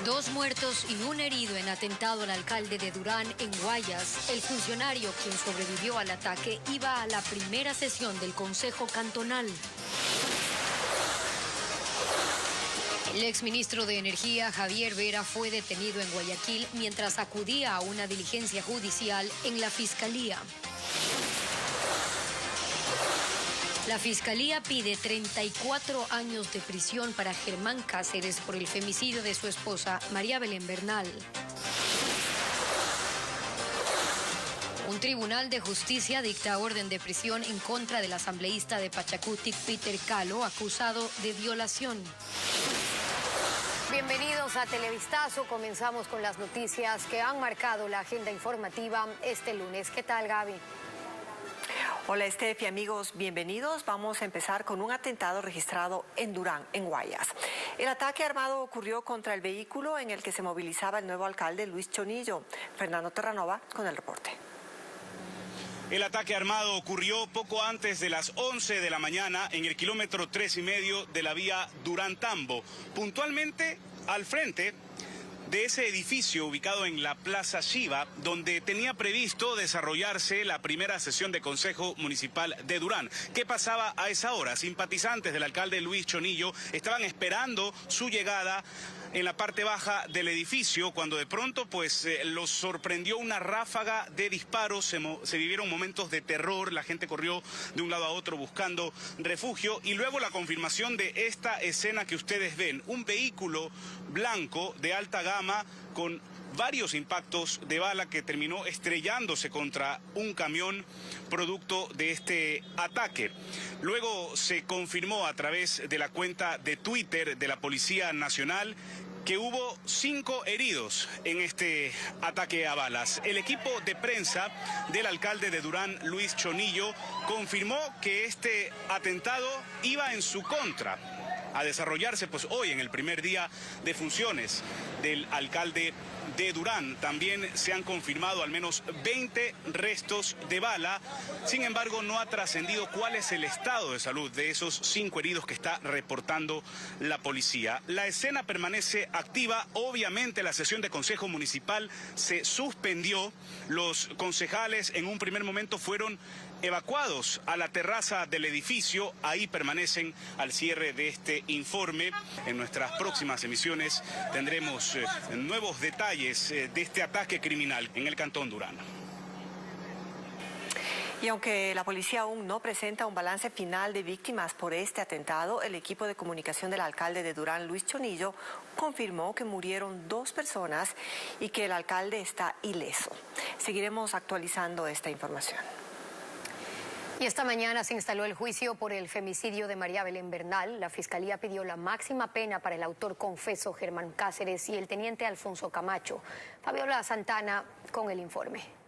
2 muertos y 1 herido en atentado al alcalde de Durán, en Guayas. El funcionario, quien sobrevivió al ataque, iba a la primera sesión del Consejo Cantonal. El exministro de Energía, Javier Vera, fue detenido en Guayaquil mientras acudía a una diligencia judicial en la Fiscalía. La Fiscalía pide 34 años de prisión para Germán Cáceres por el femicidio de su esposa, María Belén Bernal. Un tribunal de justicia dicta orden de prisión en contra del asambleísta de Pachacutic, Peter Calo, acusado de violación. Bienvenidos a Televistazo. Comenzamos con las noticias que han marcado la agenda informativa este lunes. ¿Qué tal, Gaby? Hola, Estefi, amigos, bienvenidos. Vamos a empezar con un atentado registrado en Durán, en Guayas. El ataque armado ocurrió contra el vehículo en el que se movilizaba el nuevo alcalde Luis Chonillo. Fernando Terranova con el reporte. El ataque armado ocurrió poco antes de las 11 de la mañana en el kilómetro 3,5 de la vía Durán-Tambo, puntualmente al frente de ese edificio ubicado en la Plaza Shiva, donde tenía previsto desarrollarse la primera sesión de Consejo Municipal de Durán. ¿Qué pasaba a esa hora? Simpatizantes del alcalde Luis Chonillo estaban esperando su llegada en la parte baja del edificio, cuando de pronto los sorprendió una ráfaga de disparos. Se vivieron momentos de terror, la gente corrió de un lado a otro buscando refugio, y luego la confirmación de esta escena que ustedes ven: un vehículo blanco de alta gama con varios impactos de bala que terminó estrellándose contra un camión producto de este ataque. Luego se confirmó a través de la cuenta de Twitter de la Policía Nacional que hubo 5 heridos en este ataque a balas. El equipo de prensa del alcalde de Durán, Luis Chonillo, confirmó que este atentado iba en su contra a desarrollarse hoy, en el primer día de funciones del alcalde de Durán. También se han confirmado al menos 20 restos de bala. Sin embargo, no ha trascendido cuál es el estado de salud de esos 5 heridos que está reportando la policía. La escena permanece activa. Obviamente la sesión de Consejo Municipal se suspendió. Los concejales en un primer momento fueron evacuados a la terraza del edificio. Ahí permanecen al cierre de este informe. En nuestras próximas emisiones tendremos nuevos detalles de este ataque criminal en el Cantón Durán. Y aunque la policía aún no presenta un balance final de víctimas por este atentado, el equipo de comunicación del alcalde de Durán, Luis Chonillo, confirmó que murieron 2 personas y que el alcalde está ileso. Seguiremos actualizando esta información. Y esta mañana se instaló el juicio por el femicidio de María Belén Bernal. La Fiscalía pidió la máxima pena para el autor confeso Germán Cáceres y el teniente Alfonso Camacho. Fabiola Santana con el informe.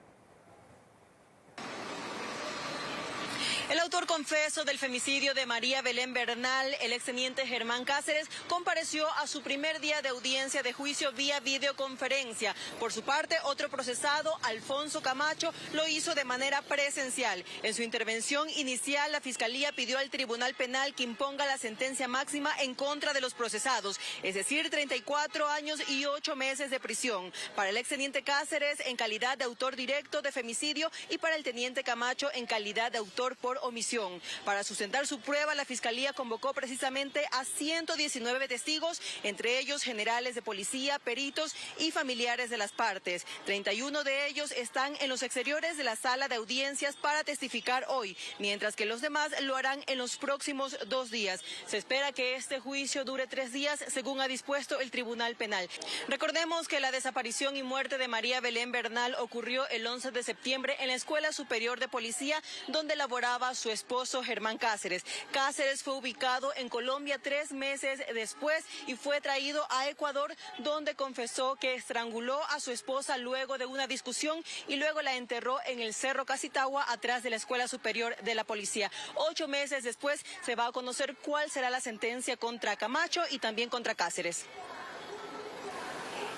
El autor confeso del femicidio de María Belén Bernal, el exteniente Germán Cáceres, compareció a su primer día de audiencia de juicio vía videoconferencia. Por su parte, otro procesado, Alfonso Camacho, lo hizo de manera presencial. En su intervención inicial, la Fiscalía pidió al Tribunal Penal que imponga la sentencia máxima en contra de los procesados, es decir, 34 años y 8 meses de prisión. Para el exteniente Cáceres, en calidad de autor directo de femicidio, y para el teniente Camacho, en calidad de autor por omisión. Para sustentar su prueba, la Fiscalía convocó precisamente a 119 testigos, entre ellos generales de policía, peritos y familiares de las partes. 31 de ellos están en los exteriores de la sala de audiencias para testificar hoy, mientras que los demás lo harán en los próximos 2 días. Se espera que este juicio dure 3 días, según ha dispuesto el Tribunal Penal. Recordemos que la desaparición y muerte de María Belén Bernal ocurrió el 11 de septiembre en la Escuela Superior de Policía, donde laboraba su esposo Germán Cáceres. Cáceres fue ubicado en Colombia 3 meses después y fue traído a Ecuador, donde confesó que estranguló a su esposa luego de una discusión y luego la enterró en el Cerro Casitagua, atrás de la Escuela Superior de la Policía. 8 meses después se va a conocer cuál será la sentencia contra Camacho y también contra Cáceres.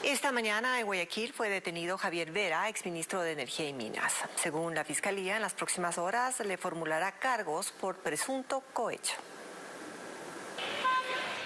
Esta mañana en Guayaquil fue detenido Javier Vera, exministro de Energía y Minas. Según la Fiscalía, en las próximas horas le formulará cargos por presunto cohecho.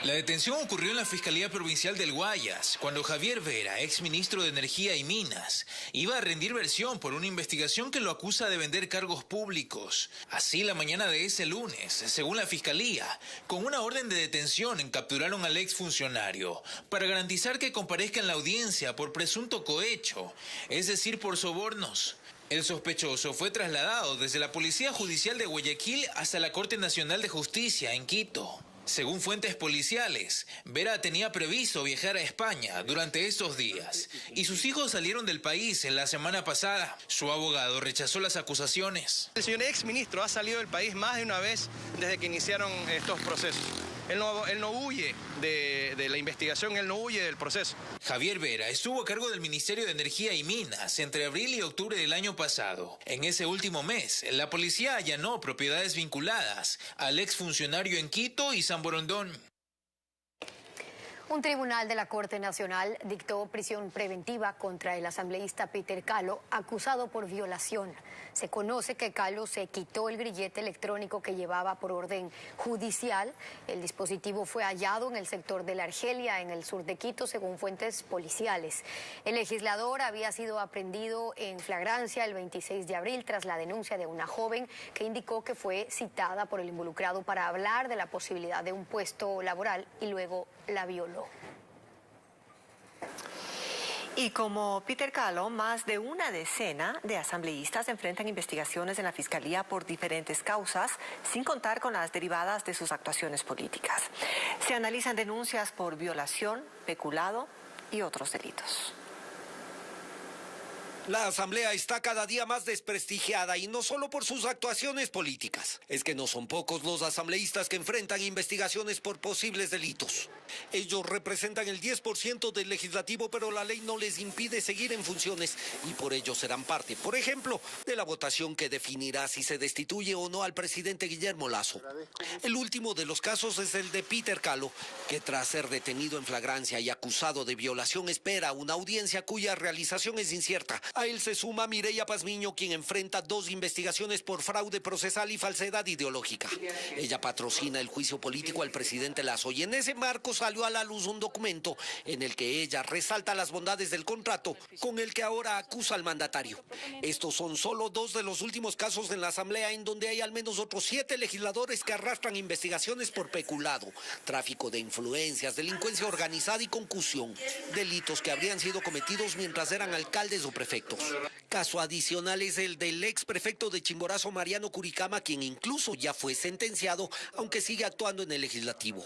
La detención ocurrió en la Fiscalía Provincial del Guayas, cuando Javier Vera, exministro de Energía y Minas, iba a rendir versión por una investigación que lo acusa de vender cargos públicos. Así, la mañana de ese lunes, según la Fiscalía, con una orden de detención capturaron al exfuncionario para garantizar que comparezca en la audiencia por presunto cohecho, es decir, por sobornos. El sospechoso fue trasladado desde la Policía Judicial de Guayaquil hasta la Corte Nacional de Justicia en Quito. Según fuentes policiales, Vera tenía previsto viajar a España durante estos días y sus hijos salieron del país en la semana pasada. Su abogado rechazó las acusaciones. El señor exministro ha salido del país más de una vez desde que iniciaron estos procesos. Él no huye de la investigación, él no huye del proceso. Javier Vera estuvo a cargo del Ministerio de Energía y Minas entre abril y octubre del año pasado. En ese último mes, la policía allanó propiedades vinculadas al exfuncionario en Quito y San Borondón. Un tribunal de la Corte Nacional dictó prisión preventiva contra el asambleísta Peter Calo, acusado por violación. Se conoce que Calo se quitó el grillete electrónico que llevaba por orden judicial. El dispositivo fue hallado en el sector de la Argelia, en el sur de Quito, según fuentes policiales. El legislador había sido aprehendido en flagrancia el 26 de abril tras la denuncia de una joven que indicó que fue citada por el involucrado para hablar de la posibilidad de un puesto laboral y luego la violó. Y como Peter Calo, más de una decena de asambleístas enfrentan investigaciones en la Fiscalía por diferentes causas, sin contar con las derivadas de sus actuaciones políticas. Se analizan denuncias por violación, peculado y otros delitos. La Asamblea está cada día más desprestigiada y no solo por sus actuaciones políticas. Es que no son pocos los asambleístas que enfrentan investigaciones por posibles delitos. Ellos representan el 10% del legislativo, pero la ley no les impide seguir en funciones y por ello serán parte, por ejemplo, de la votación que definirá si se destituye o no al presidente Guillermo Lasso. El último de los casos es el de Peter Calo, que tras ser detenido en flagrancia y acusado de violación espera una audiencia cuya realización es incierta. A él se suma Mireya Pazmiño, quien enfrenta 2 investigaciones por fraude procesal y falsedad ideológica. Ella patrocina el juicio político al presidente Lasso y en ese marco salió a la luz un documento en el que ella resalta las bondades del contrato con el que ahora acusa al mandatario. Estos son solo 2 de los últimos casos en la Asamblea, en donde hay al menos otros 7 legisladores que arrastran investigaciones por peculado, tráfico de influencias, delincuencia organizada y concusión, delitos que habrían sido cometidos mientras eran alcaldes o prefectos. Caso adicional es el del ex prefecto de Chimborazo, Mariano Curicama, quien incluso ya fue sentenciado, aunque sigue actuando en el legislativo.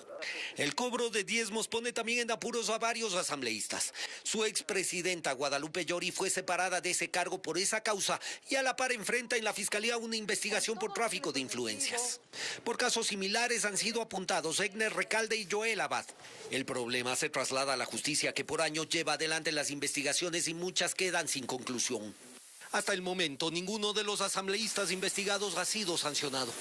El cobro de diezmos pone también en apuros a varios asambleístas. Su expresidenta Guadalupe Llori fue separada de ese cargo por esa causa y a la par enfrenta en la Fiscalía una investigación por tráfico de influencias. Por casos similares han sido apuntados Egner Recalde y Joel Abad. El problema se traslada a la justicia, que por años lleva adelante las investigaciones y muchas quedan sin conclusión. Hasta el momento, ninguno de los asambleístas investigados ha sido sancionado.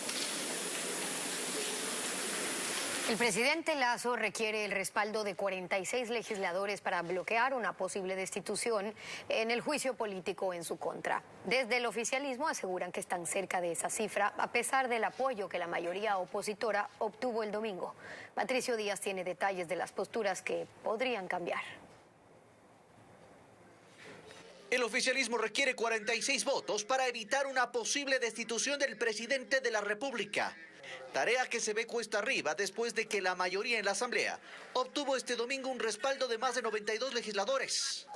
El presidente Lasso requiere el respaldo de 46 legisladores para bloquear una posible destitución en el juicio político en su contra. Desde el oficialismo aseguran que están cerca de esa cifra, a pesar del apoyo que la mayoría opositora obtuvo el domingo. Patricio Díaz tiene detalles de las posturas que podrían cambiar. El oficialismo requiere 46 votos para evitar una posible destitución del presidente de la República. Tarea que se ve cuesta arriba después de que la mayoría en la Asamblea obtuvo este domingo un respaldo de más de 92 legisladores.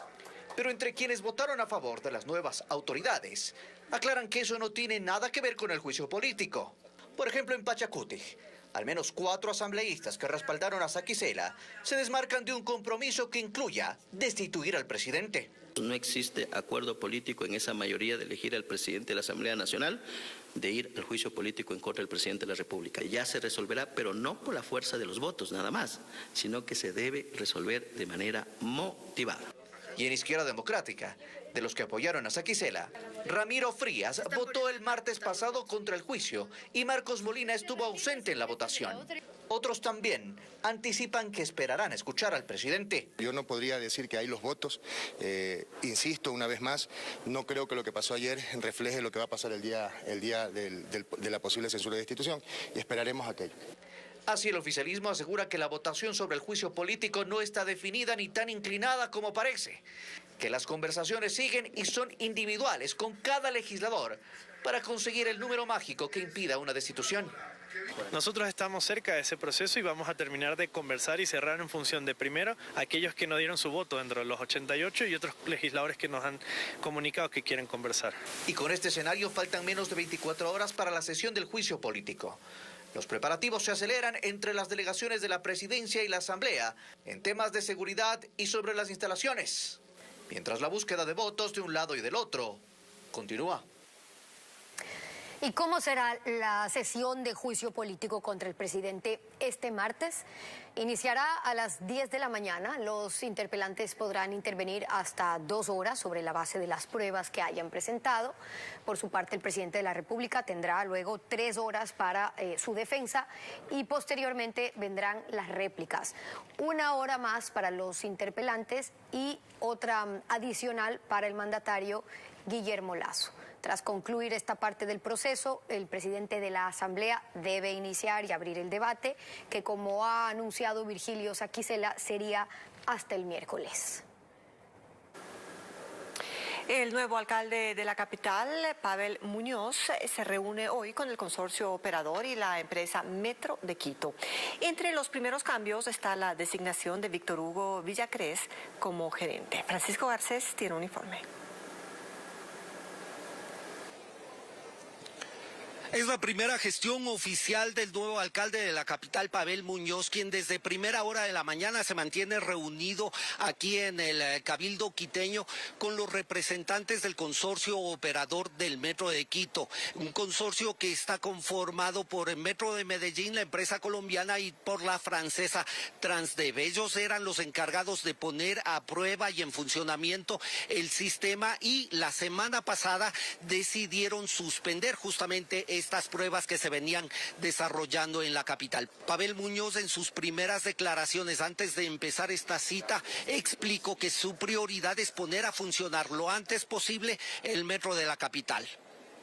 Pero entre quienes votaron a favor de las nuevas autoridades, aclaran que eso no tiene nada que ver con el juicio político. Por ejemplo, en Pachacuti, al menos 4 asambleístas que respaldaron a Saquicela se desmarcan de un compromiso que incluya destituir al presidente. No existe acuerdo político en esa mayoría de elegir al presidente de la Asamblea Nacional, de ir al juicio político en contra del presidente de la República. Ya se resolverá, pero no por la fuerza de los votos nada más, sino que se debe resolver de manera motivada. Y en Izquierda Democrática, de los que apoyaron a Saquicela, Ramiro Frías votó el martes pasado contra el juicio y Marcos Molina estuvo ausente en la votación. Otros también anticipan que esperarán escuchar al presidente. Yo no podría decir que hay los votos. Insisto una vez más, no creo que lo que pasó ayer refleje lo que va a pasar el día de la posible censura de destitución y esperaremos aquello. Así el oficialismo asegura que la votación sobre el juicio político no está definida ni tan inclinada como parece, que las conversaciones siguen y son individuales con cada legislador para conseguir el número mágico que impida una destitución. Nosotros estamos cerca de ese proceso y vamos a terminar de conversar y cerrar en función de, primero, aquellos que no dieron su voto dentro de los 88 y otros legisladores que nos han comunicado que quieren conversar. Y con este escenario faltan menos de 24 horas para la sesión del juicio político. Los preparativos se aceleran entre las delegaciones de la Presidencia y la Asamblea en temas de seguridad y sobre las instalaciones, mientras la búsqueda de votos de un lado y del otro continúa. ¿Y cómo será la sesión de juicio político contra el presidente este martes? Iniciará a las 10 de la mañana. Los interpelantes podrán intervenir hasta 2 horas sobre la base de las pruebas que hayan presentado. Por su parte, el presidente de la República tendrá luego 3 horas para su defensa y posteriormente vendrán las réplicas. 1 hora más para los interpelantes y otra adicional para el mandatario Guillermo Lasso. Tras concluir esta parte del proceso, el presidente de la Asamblea debe iniciar y abrir el debate, que como ha anunciado Virgilio Saquicela, sería hasta el miércoles. El nuevo alcalde de la capital, Pavel Muñoz, se reúne hoy con el consorcio operador y la empresa Metro de Quito. Entre los primeros cambios está la designación de Víctor Hugo Villacrés como gerente. Francisco Garcés tiene un informe. Es la primera gestión oficial del nuevo alcalde de la capital, Pavel Muñoz, quien desde primera hora de la mañana se mantiene reunido aquí en el Cabildo quiteño con los representantes del consorcio operador del Metro de Quito. Un consorcio que está conformado por el Metro de Medellín, la empresa colombiana, y por la francesa Transdev. Ellos eran los encargados de poner a prueba y en funcionamiento el sistema y la semana pasada decidieron suspender justamente estas pruebas que se venían desarrollando en la capital. Pavel Muñoz, en sus primeras declaraciones antes de empezar esta cita, explicó que su prioridad es poner a funcionar lo antes posible el metro de la capital.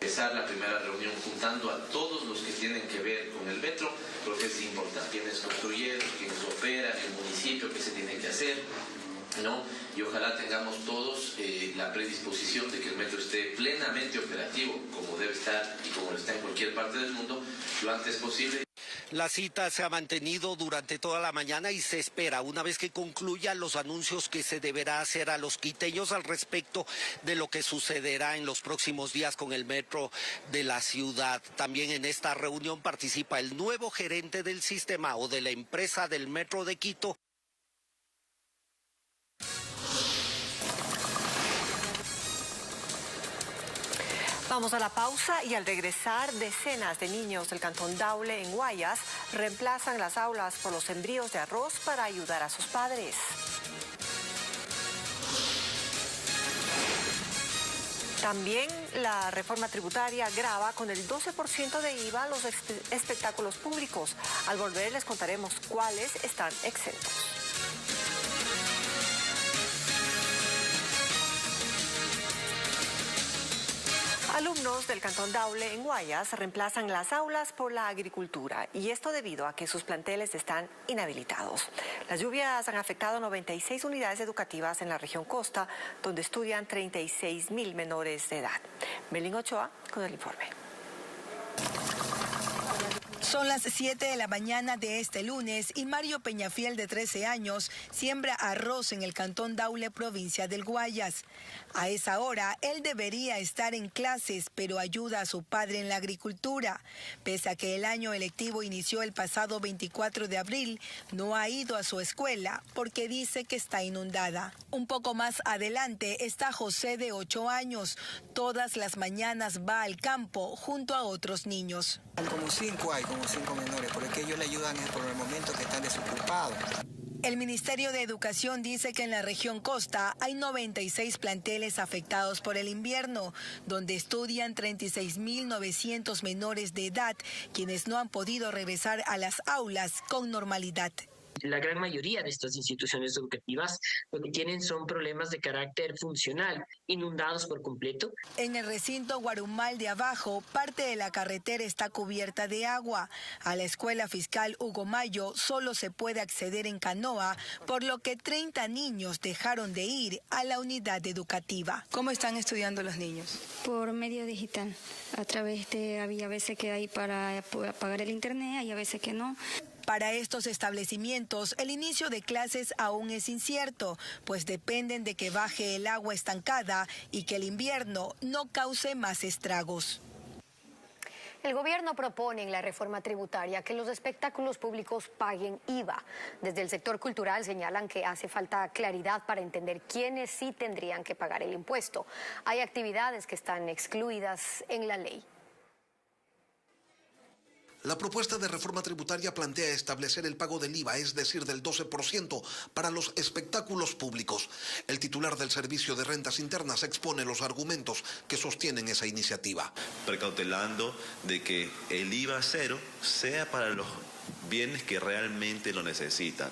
Empezar la primera reunión juntando a todos los que tienen que ver con el metro, creo que es importante. Quienes construyeron, quienes operan, el municipio, qué se tiene que hacer, ¿no? Y ojalá tengamos todos la predisposición de que el metro esté plenamente operativo, como debe estar y como lo está en cualquier parte del mundo, lo antes posible. La cita se ha mantenido durante toda la mañana y se espera, una vez que concluya, los anuncios que se deberá hacer a los quiteños al respecto de lo que sucederá en los próximos días con el metro de la ciudad. También en esta reunión participa el nuevo gerente del sistema o de la empresa del Metro de Quito. Vamos a la pausa y al regresar, decenas de niños del cantón Daule en Guayas reemplazan las aulas por los sembríos de arroz para ayudar a sus padres. También la reforma tributaria grava con el 12% de IVA los espectáculos públicos. Al volver les contaremos cuáles están exentos. Alumnos del cantón Daule en Guayas reemplazan las aulas por la agricultura, y esto debido a que sus planteles están inhabilitados. Las lluvias han afectado 96 unidades educativas en la región costa, donde estudian 36.000 menores de edad. Melín Ochoa con el informe. Son las 7 de la mañana de este lunes y Mario Peñafiel, de 13 años, siembra arroz en el cantón Daule, provincia del Guayas. A esa hora, él debería estar en clases, pero ayuda a su padre en la agricultura. Pese a que el año electivo inició el pasado 24 de abril, no ha ido a su escuela porque dice que está inundada. Un poco más adelante está José, de 8 años. Todas las mañanas va al campo junto a otros niños. Como 5 menores, porque ellos le ayudan por el momento que están desocupados. El Ministerio de Educación dice que en la región costa hay 96 planteles afectados por el invierno, donde estudian 36.900 menores de edad, quienes no han podido regresar a las aulas con normalidad. La gran mayoría de estas instituciones educativas lo que tienen son problemas de carácter funcional, inundados por completo. En el recinto Guarumal de abajo, parte de la carretera está cubierta de agua. A la escuela fiscal Hugo Mayo solo se puede acceder en canoa, por lo que 30 niños dejaron de ir a la unidad educativa. ¿Cómo están estudiando los niños? Por medio digital. A través de, había veces que hay para pagar el internet, hay a veces que no. Para estos establecimientos, el inicio de clases aún es incierto, pues dependen de que baje el agua estancada y que el invierno no cause más estragos. El gobierno propone en la reforma tributaria que los espectáculos públicos paguen IVA. Desde el sector cultural señalan que hace falta claridad para entender quiénes sí tendrían que pagar el impuesto. Hay actividades que están excluidas en la ley. La propuesta de reforma tributaria plantea establecer el pago del IVA, es decir, del 12%, para los espectáculos públicos. El titular del Servicio de Rentas Internas expone los argumentos que sostienen esa iniciativa. Precautelando de que el IVA cero sea para los bienes que realmente lo necesitan.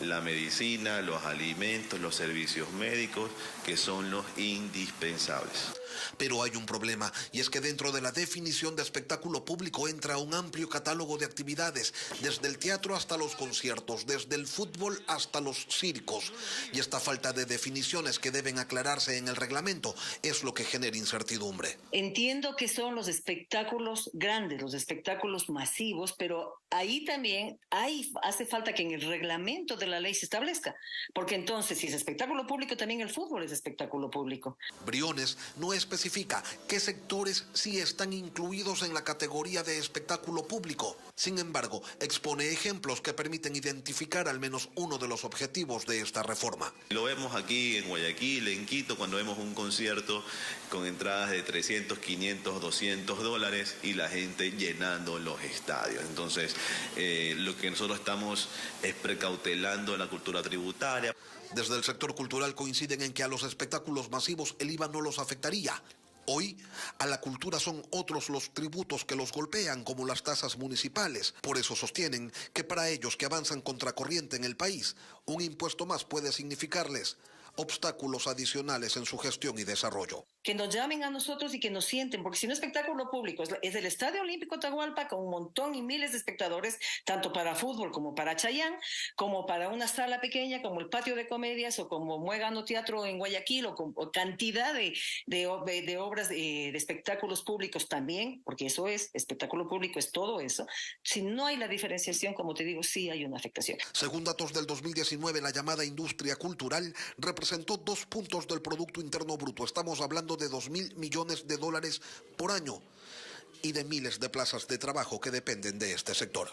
La medicina, los alimentos, los servicios médicos, que son los indispensables. Pero hay un problema, y es que dentro de la definición de espectáculo público entra un amplio catálogo de actividades, desde el teatro hasta los conciertos, desde el fútbol hasta los circos. Y esta falta de definiciones que deben aclararse en el reglamento es lo que genera incertidumbre. Entiendo que son los espectáculos grandes, los espectáculos masivos, pero ahí también hace falta que en el reglamento de la ley se establezca, porque entonces si es espectáculo público, también el fútbol es espectáculo público. Briones no especifica qué sectores sí están incluidos en la categoría de espectáculo público. Sin embargo, expone ejemplos que permiten identificar al menos uno de los objetivos de esta reforma. Lo vemos aquí en Guayaquil, en Quito, cuando vemos un concierto con entradas de 300, 500, 200 dólares y la gente llenando los estadios. Entonces, lo que nosotros estamos es precautelando la cultura tributaria. Desde el sector cultural coinciden en que a los espectáculos masivos el IVA no los afectaría. Hoy, a la cultura son otros los tributos que los golpean, como las tasas municipales. Por eso sostienen que para ellos que avanzan contracorriente en el país, un impuesto más puede significarles obstáculos adicionales en su gestión y desarrollo. Que nos llamen a nosotros y que nos sienten, porque si no espectáculo público es el Estadio Olímpico Atahualpa con un montón y miles de espectadores, tanto para fútbol como para Chayán, como para una sala pequeña como el Patio de Comedias o como Muégano Teatro en Guayaquil o cantidad de obras de espectáculos públicos también, porque eso es, espectáculo público es todo eso. Si no hay la diferenciación, como te digo, sí hay una afectación. Según datos del 2019, la llamada industria cultural representó 2 puntos del Producto Interno Bruto. Estamos hablando de 2.000 millones de dólares por año y de miles de plazas de trabajo que dependen de este sector.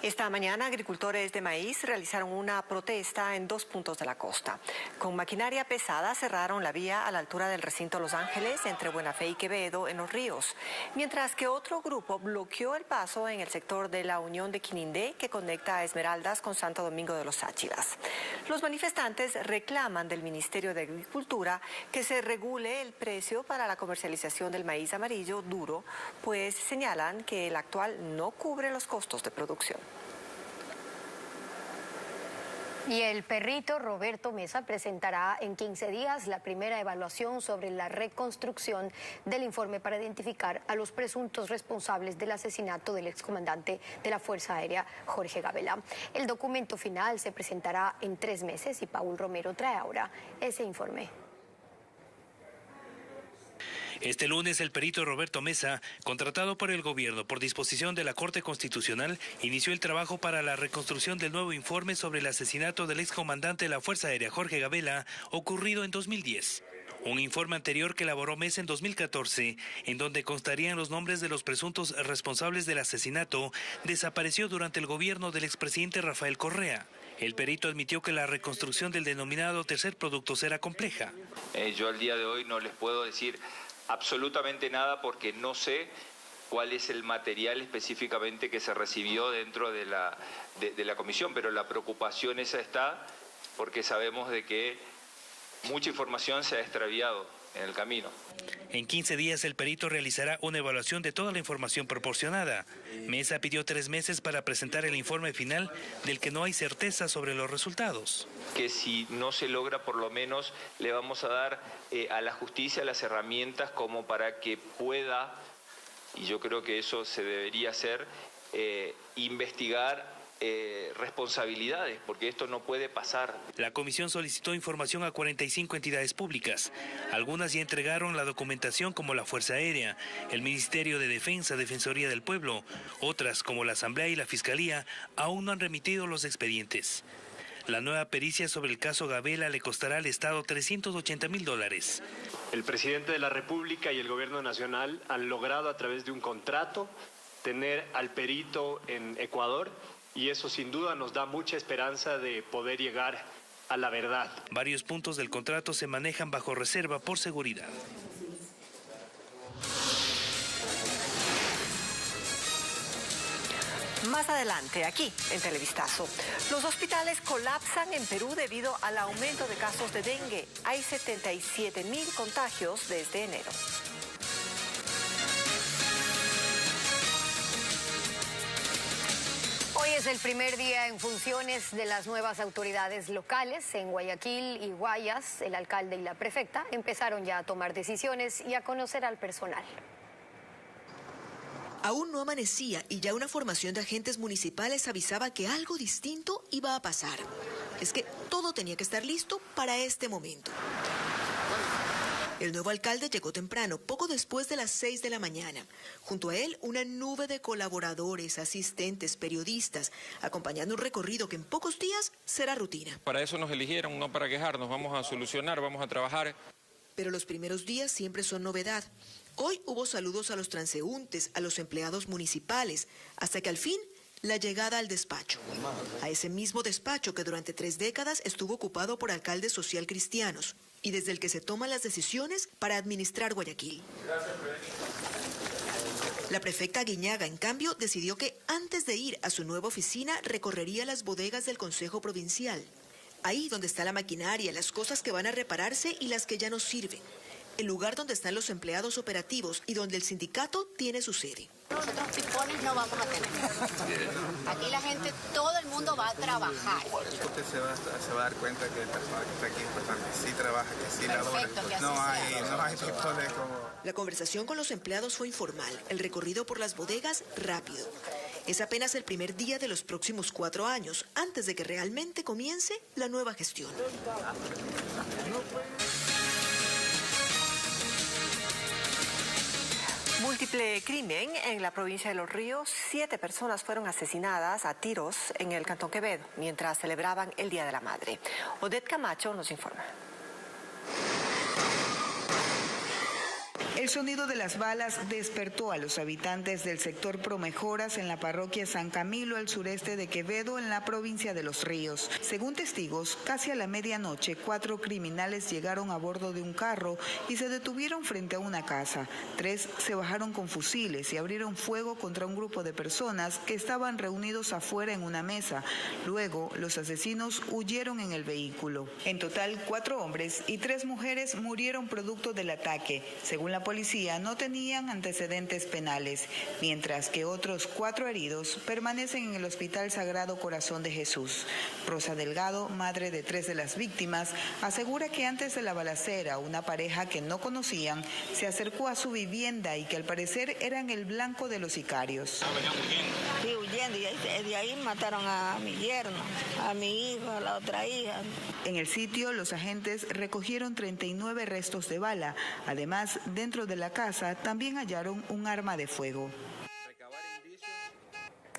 Esta mañana, agricultores de maíz realizaron una protesta en 2 puntos de la costa. Con maquinaria pesada cerraron la vía a la altura del recinto Los Ángeles entre Buenafé y Quevedo en Los Ríos, mientras que otro grupo bloqueó el paso en el sector de la Unión de Quinindé que conecta a Esmeraldas con Santo Domingo de los Sáchilas. Los manifestantes reclaman del Ministerio de Agricultura que se regule el precio para la comercialización del maíz amarillo duro, pues señalan que el actual no cubre los costos de producción. Y el perrito Roberto Mesa presentará en 15 días la primera evaluación sobre la reconstrucción del informe para identificar a los presuntos responsables del asesinato del excomandante de la Fuerza Aérea, Jorge Gabela. El documento final se presentará en 3 meses y Paul Romero trae ahora ese informe. Este lunes, el perito Roberto Mesa, contratado por el gobierno por disposición de la Corte Constitucional, inició el trabajo para la reconstrucción del nuevo informe sobre el asesinato del excomandante de la Fuerza Aérea, Jorge Gabela, ocurrido en 2010. Un informe anterior que elaboró Mesa en 2014, en donde constarían los nombres de los presuntos responsables del asesinato, desapareció durante el gobierno del expresidente Rafael Correa. El perito admitió que la reconstrucción del denominado tercer producto será compleja. Yo al día de hoy no les puedo decir absolutamente nada porque no sé cuál es el material específicamente que se recibió dentro de la comisión, pero la preocupación esa está porque sabemos de que mucha información se ha extraviado el camino. En 15 días el perito realizará una evaluación de toda la información proporcionada. Mesa pidió 3 meses para presentar el informe final del que no hay certeza sobre los resultados. Que si no se logra, por lo menos le vamos a dar a la justicia las herramientas como para que pueda, y yo creo que eso se debería hacer, investigar responsabilidades, porque esto no puede pasar. La comisión solicitó información a 45 entidades públicas. Algunas ya entregaron la documentación, como la Fuerza Aérea, el Ministerio de Defensa, Defensoría del Pueblo. Otras, como la Asamblea y la Fiscalía, aún no han remitido los expedientes. La nueva pericia sobre el caso Gabela le costará al Estado $380.000. El presidente de la República y el Gobierno Nacional han logrado, a través de un contrato, tener al perito en Ecuador, y eso sin duda nos da mucha esperanza de poder llegar a la verdad. Varios puntos del contrato se manejan bajo reserva por seguridad. Más adelante, aquí en Televistazo, los hospitales colapsan en Perú debido al aumento de casos de dengue. Hay 77.000 contagios desde enero. Hoy es el primer día en funciones de las nuevas autoridades locales. En Guayaquil y Guayas, el alcalde y la prefecta empezaron ya a tomar decisiones y a conocer al personal. Aún no amanecía y ya una formación de agentes municipales avisaba que algo distinto iba a pasar. Es que todo tenía que estar listo para este momento. El nuevo alcalde llegó temprano, poco después de las 6 de la mañana. Junto a él, una nube de colaboradores, asistentes, periodistas, acompañando un recorrido que en pocos días será rutina. Para eso nos eligieron, no para quejarnos. Vamos a solucionar, vamos a trabajar. Pero los primeros días siempre son novedad. Hoy hubo saludos a los transeúntes, a los empleados municipales, hasta que al fin la llegada al despacho. A ese mismo despacho que durante 3 décadas estuvo ocupado por alcaldes social cristianos y desde el que se toman las decisiones para administrar Guayaquil. La prefecta Guiñaga, en cambio, decidió que antes de ir a su nueva oficina recorrería las bodegas del Consejo Provincial. Ahí donde está la maquinaria, las cosas que van a repararse y las que ya no sirven. El lugar donde están los empleados operativos y donde el sindicato tiene su sede. Nosotros pipones no vamos a tener. Aquí la gente, todo el mundo va a trabajar. Usted se va a dar cuenta que el personal que está aquí es personal que sí trabaja, que sí labora. No hay pipones como... La conversación con los empleados fue informal, el recorrido por las bodegas rápido. Es apenas el primer día de los próximos 4 años, antes de que realmente comience la nueva gestión. Múltiple crimen en la provincia de Los Ríos. 7 personas fueron asesinadas a tiros en el Cantón Quevedo mientras celebraban el Día de la Madre. Odette Camacho nos informa. El sonido de las balas despertó a los habitantes del sector Promejoras en la parroquia San Camilo, al sureste de Quevedo, en la provincia de Los Ríos. Según testigos, casi a la medianoche, 4 criminales llegaron a bordo de un carro y se detuvieron frente a una casa. 3 se bajaron con fusiles y abrieron fuego contra un grupo de personas que estaban reunidos afuera en una mesa. Luego, los asesinos huyeron en el vehículo. En total, 4 hombres y 3 mujeres murieron producto del ataque. Según la policía, no tenían antecedentes penales, mientras que otros 4 heridos permanecen en el Hospital Sagrado Corazón de Jesús. Rosa Delgado, madre de 3 de las víctimas, asegura que antes de la balacera, una pareja que no conocían se acercó a su vivienda y que al parecer eran el blanco de los sicarios. Sí, huyendo, y de ahí mataron a mi yerno, a mi hijo, a la otra hija. En el sitio, los agentes recogieron 39 restos de bala. Además, dentro de la casa también hallaron un arma de fuego.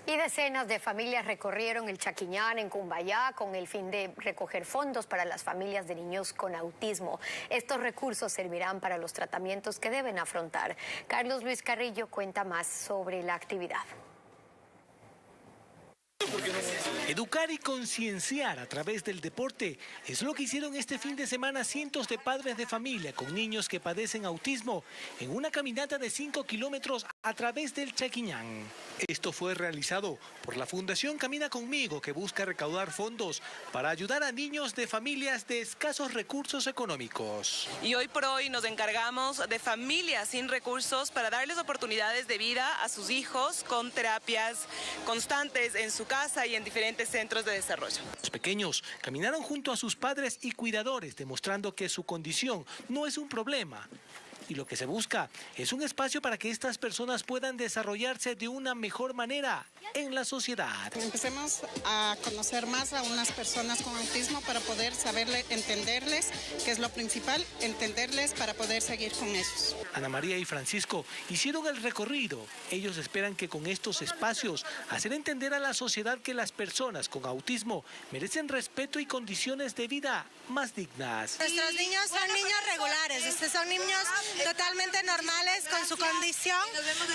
Y decenas de familias recorrieron el Chaquiñán en Cumbayá con el fin de recoger fondos para las familias de niños con autismo. Estos recursos servirán para los tratamientos que deben afrontar. Carlos Luis Carrillo cuenta más sobre la actividad. Educar y concienciar a través del deporte es lo que hicieron este fin de semana cientos de padres de familia con niños que padecen autismo en una caminata de 5 kilómetros a través del Chaquiñán. Esto fue realizado por la Fundación Camina Conmigo, que busca recaudar fondos para ayudar a niños de familias de escasos recursos económicos. Y hoy por hoy nos encargamos de familias sin recursos para darles oportunidades de vida a sus hijos con terapias constantes en su casa y en diferentes centros de desarrollo. Los pequeños caminaron junto a sus padres y cuidadores, demostrando que su condición no es un problema. Y lo que se busca es un espacio para que estas personas puedan desarrollarse de una mejor manera en la sociedad. Empecemos a conocer más a unas personas con autismo para poder entenderles, que es lo principal, entenderles para poder seguir con ellos. Ana María y Francisco hicieron el recorrido. Ellos esperan que con estos espacios hacer entender a la sociedad que las personas con autismo merecen respeto y condiciones de vida más dignas. Nuestros niños son niños regulares, son niños totalmente normales con su condición,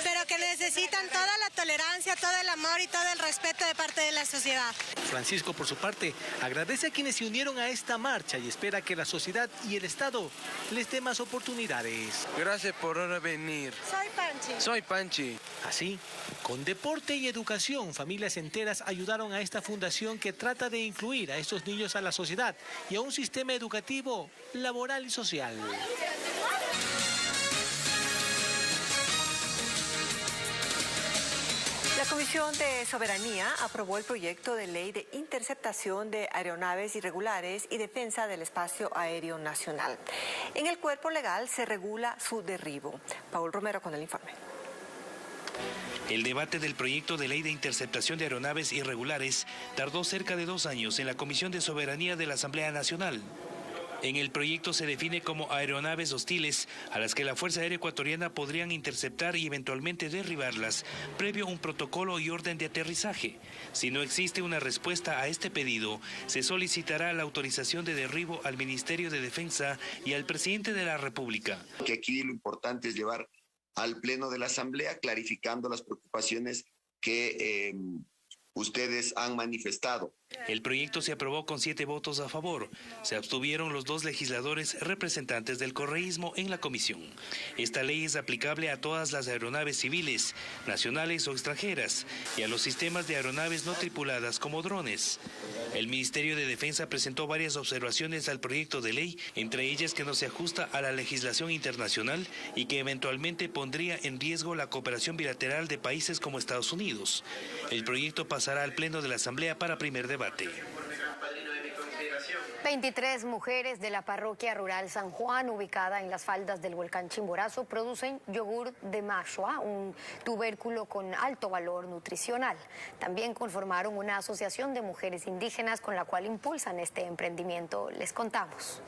pero que necesitan toda la tolerancia, todo el amor y todo el respeto de parte de la sociedad. Francisco, por su parte, agradece a quienes se unieron a esta marcha y espera que la sociedad y el Estado les dé más oportunidades. Gracias por venir. Soy Panchi. Soy Panchi. Así, con deporte y educación, familias enteras ayudaron a esta fundación que trata de incluir a estos niños a la sociedad y a un sistema educativo, laboral y social. La Comisión de Soberanía aprobó el proyecto de ley de interceptación de aeronaves irregulares y defensa del espacio aéreo nacional. En el cuerpo legal se regula su derribo. Paul Romero con el informe. El debate del proyecto de ley de interceptación de aeronaves irregulares tardó cerca de 2 años en la Comisión de Soberanía de la Asamblea Nacional. En el proyecto se define como aeronaves hostiles a las que la Fuerza Aérea Ecuatoriana podrían interceptar y eventualmente derribarlas, previo un protocolo y orden de aterrizaje. Si no existe una respuesta a este pedido, se solicitará la autorización de derribo al Ministerio de Defensa y al Presidente de la República. Que aquí lo importante es llevar al Pleno de la Asamblea clarificando las preocupaciones que ustedes han manifestado. El proyecto se aprobó con 7 votos a favor. Se abstuvieron los 2 legisladores representantes del correísmo en la comisión. Esta ley es aplicable a todas las aeronaves civiles, nacionales o extranjeras, y a los sistemas de aeronaves no tripuladas como drones. El Ministerio de Defensa presentó varias observaciones al proyecto de ley, entre ellas que no se ajusta a la legislación internacional y que eventualmente pondría en riesgo la cooperación bilateral de países como Estados Unidos. El proyecto pasará al Pleno de la Asamblea para primer debate. 23 mujeres de la parroquia rural San Juan, ubicada en las faldas del volcán Chimborazo, producen yogur de mashua, un tubérculo con alto valor nutricional. También conformaron una asociación de mujeres indígenas con la cual impulsan este emprendimiento. Les contamos.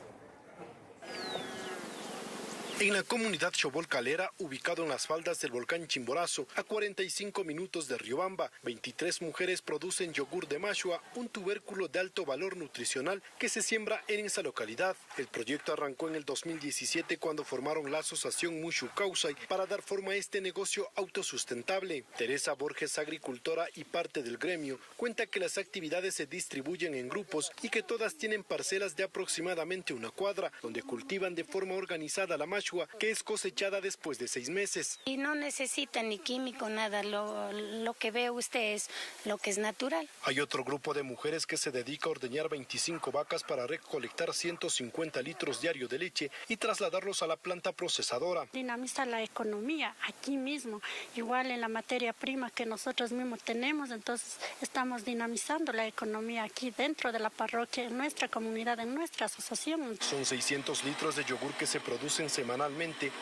En la comunidad Xobolcalera, ubicado en las faldas del volcán Chimborazo, a 45 minutos de Riobamba, 23 mujeres producen yogur de mashua, un tubérculo de alto valor nutricional que se siembra en esa localidad. El proyecto arrancó en el 2017 cuando formaron la asociación Mushu Causay para dar forma a este negocio autosustentable. Teresa Borges, agricultora y parte del gremio, cuenta que las actividades se distribuyen en grupos y que todas tienen parcelas de aproximadamente 1 cuadra, donde cultivan de forma organizada la mashua, que es cosechada después de 6 meses. Y no necesita ni químico, nada, lo que ve usted es lo que es natural. Hay otro grupo de mujeres que se dedica a ordeñar 25 vacas para recolectar 150 litros diarios de leche y trasladarlos a la planta procesadora. Dinamiza la economía aquí mismo, igual en la materia prima que nosotros mismos tenemos, entonces estamos dinamizando la economía aquí dentro de la parroquia, en nuestra comunidad, en nuestra asociación. Son 600 litros de yogur que se producen semanalmente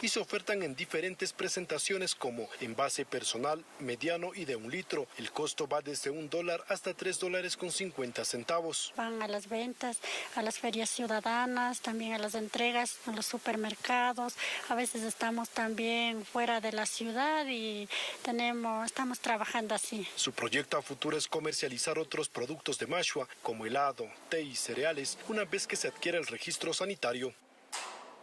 y se ofertan en diferentes presentaciones como envase personal, mediano y de 1 litro. El costo va desde $1 hasta $3.50. Van a las ventas, a las ferias ciudadanas, también a las entregas a los supermercados. A veces estamos también fuera de la ciudad y estamos trabajando así. Su proyecto a futuro es comercializar otros productos de mashua como helado, té y cereales una vez que se adquiera el registro sanitario.